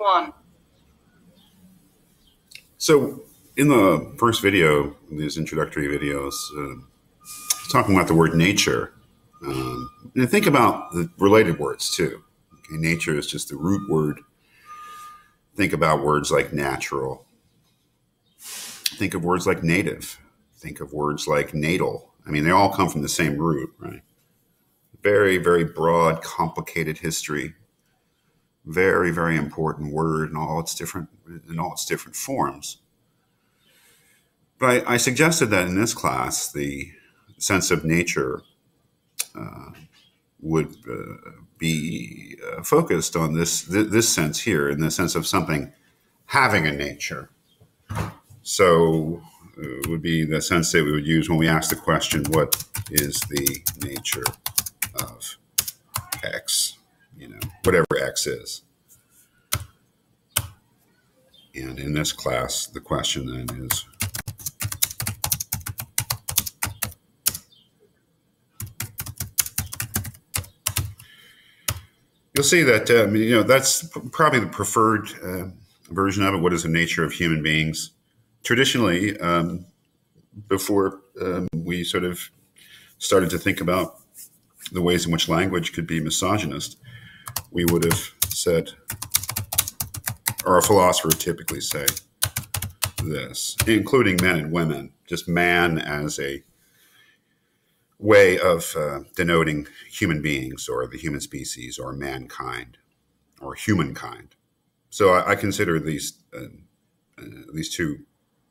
One. So in the first video, these introductory videos, talking about the word nature, and think about the related words too. Okay, nature is just the root word. Think about words like natural. Think of words like native. Think of words like natal. I mean, they all come from the same root, right? Very, very broad, complicated history. Very, very important word in all its different forms. But I suggested that in this class, the sense of nature would be focused on this sense here, in the sense of something having a nature. So it would be the sense that we would use when we ask the question, what is the nature of X? Whatever X is. And in this class, the question then is, you'll see that, that's probably the preferred version of it. What is the nature of human beings? Traditionally, before we sort of started to think about the ways in which language could be misogynist, we would have said, or a philosopher would typically say this, including men and women, just man as a way of denoting human beings or the human species or mankind or humankind. So I consider these two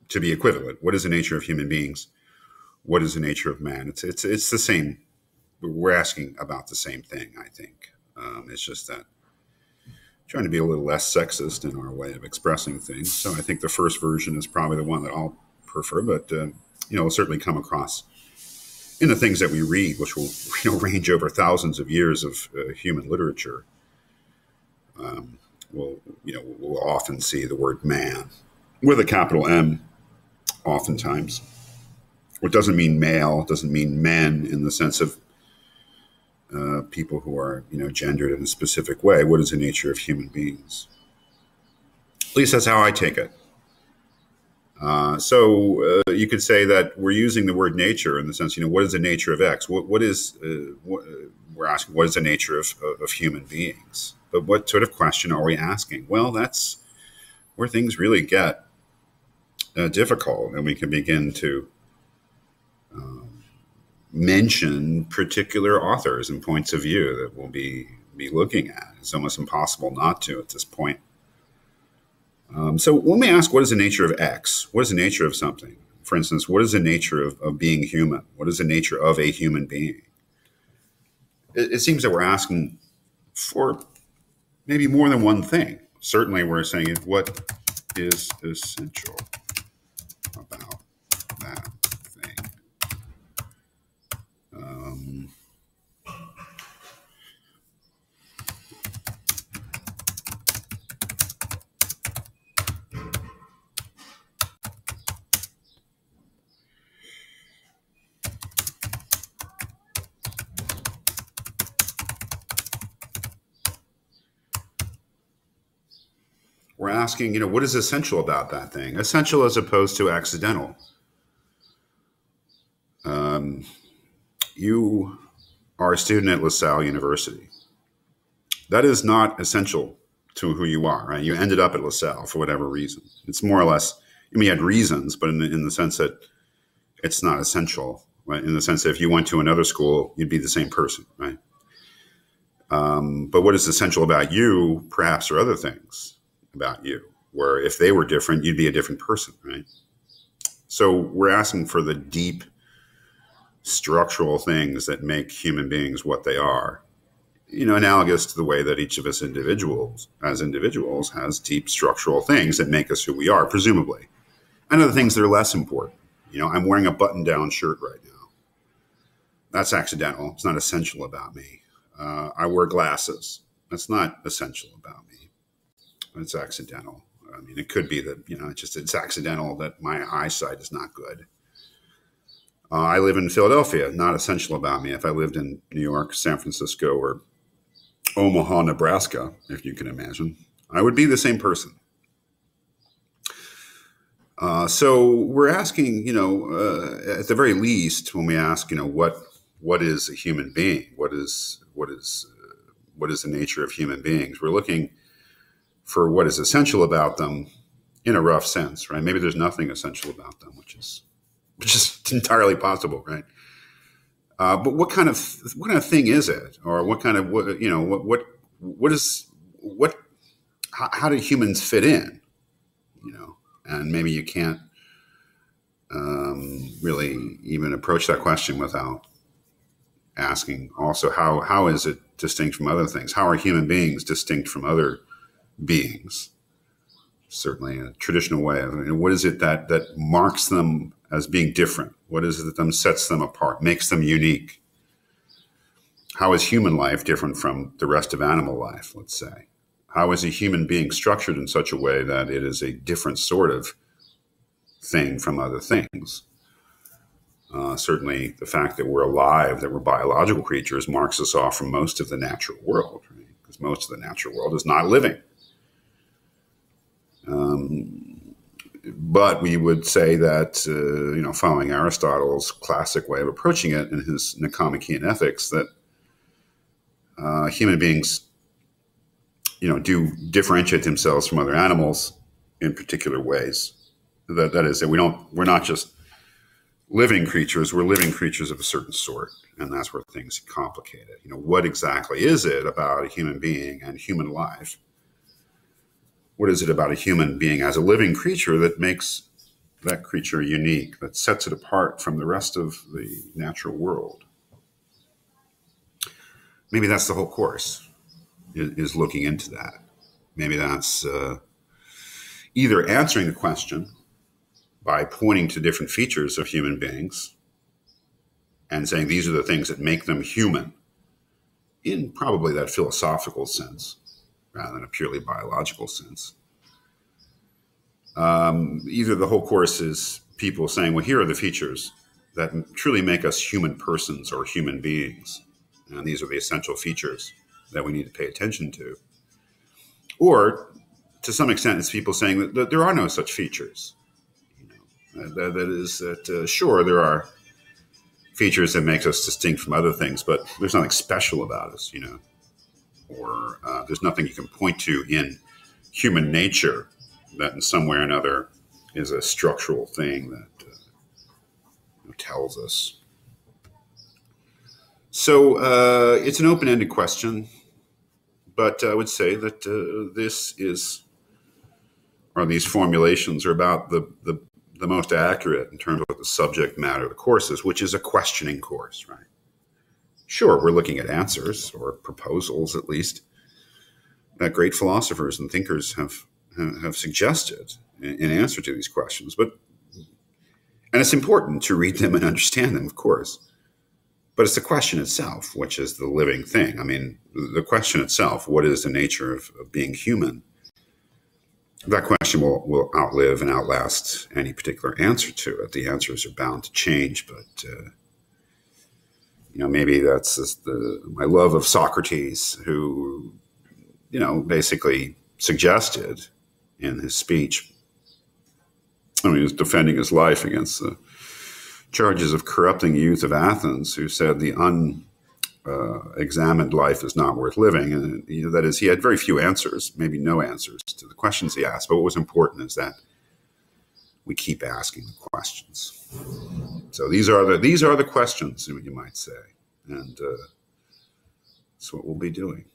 to be equivalent. What is the nature of human beings? What is the nature of man? It's the same. We're asking about the same thing, I think. It's just that trying to be a little less sexist in our way of expressing things. So I think the first version is probably the one that I'll prefer, but it'll certainly come across in the things that we read, which will range over thousands of years of human literature. We'll often see the word man with a capital M, oftentimes. It doesn't mean male, it doesn't mean men in the sense of people who are, gendered in a specific way. What is the nature of human beings? At least that's how I take it. So you could say that we're using the word nature in the sense, what is the nature of X? We're asking, what is the nature of human beings? But what sort of question are we asking? Well, that's where things really get difficult, and we can begin to mention particular authors and points of view that we'll be looking at. It's almost impossible not to at this point. So when we ask, what is the nature of X? What is the nature of something? For instance, what is the nature of being human? What is the nature of a human being? It seems that we're asking for maybe more than one thing. Certainly we're saying, what is essential about that thing? We're asking, what is essential about that thing? Essential as opposed to accidental. You are a student at LaSalle University. That is not essential to who you are, right? You ended up at LaSalle for whatever reason. It's more or less, you had reasons, but in the sense that it's not essential, right? In the sense that if you went to another school, you'd be the same person, right? But what is essential about you, perhaps, are other things about you, where if they were different, you'd be a different person, right? So we're asking for the deep structural things that make human beings what they are, analogous to the way that each of us as individuals has deep structural things that make us who we are, presumably. And other things that are less important. I'm wearing a button-down shirt right now. That's accidental. It's not essential about me. I wear glasses. That's not essential about me. It's accidental. I mean, it could be that, it's accidental that my eyesight is not good. I live in Philadelphia, not essential about me. If I lived in New York, San Francisco, or Omaha, Nebraska, if you can imagine, I would be the same person. So we're asking, at the very least, when we ask, what is a human being? What is the nature of human beings? We're looking for what is essential about them in a rough sense, right? Maybe there's nothing essential about them, which is entirely possible, right? But what kind of thing is it, or how do humans fit in? And maybe you can't really even approach that question without asking also how is it distinct from other things? How are human beings distinct from other beings? Certainly a traditional way of what is it that marks them as being different? What is it that sets them apart, makes them unique? How is human life different from the rest of animal life, let's say? How is a human being structured in such a way that it is a different sort of thing from other things? Certainly the fact that we're alive, that we're biological creatures, marks us off from most of the natural world, right? Because most of the natural world is not living. But we would say that, following Aristotle's classic way of approaching it in his Nicomachean Ethics, that human beings, do differentiate themselves from other animals in particular ways. That is, that we're not just living creatures, we're living creatures of a certain sort. And that's where things get complicated. What exactly is it about a human being and human life? What is it about a human being as a living creature that makes that creature unique, that sets it apart from the rest of the natural world? Maybe that's the whole course, is looking into that. Maybe that's either answering the question by pointing to different features of human beings and saying these are the things that make them human, in probably that philosophical sense, rather than a purely biological sense. Either the whole course is people saying, well, here are the features that truly make us human persons or human beings. And these are the essential features that we need to pay attention to. Or, to some extent, it's people saying that there are no such features. Sure, there are features that make us distinct from other things, but there's nothing special about us, or there's nothing you can point to in human nature that in some way or another is a structural thing that tells us. So it's an open-ended question, but I would say that these formulations are about the most accurate in terms of what the subject matter of the course is, which is a questioning course, right? Sure, we're looking at answers, or proposals at least, that great philosophers and thinkers have suggested in answer to these questions. And it's important to read them and understand them, of course. But it's the question itself, which is the living thing. I mean, the question itself, what is the nature of being human? That question will outlive and outlast any particular answer to it. The answers are bound to change, but maybe that's just my love of Socrates, who basically suggested in his speech, he was defending his life against the charges of corrupting youth of Athens, who said the unexamined life is not worth living. And that is, he had very few answers, maybe no answers to the questions he asked. But what was important is that we keep asking the questions. So these are the questions, you might say, and that's what we'll be doing.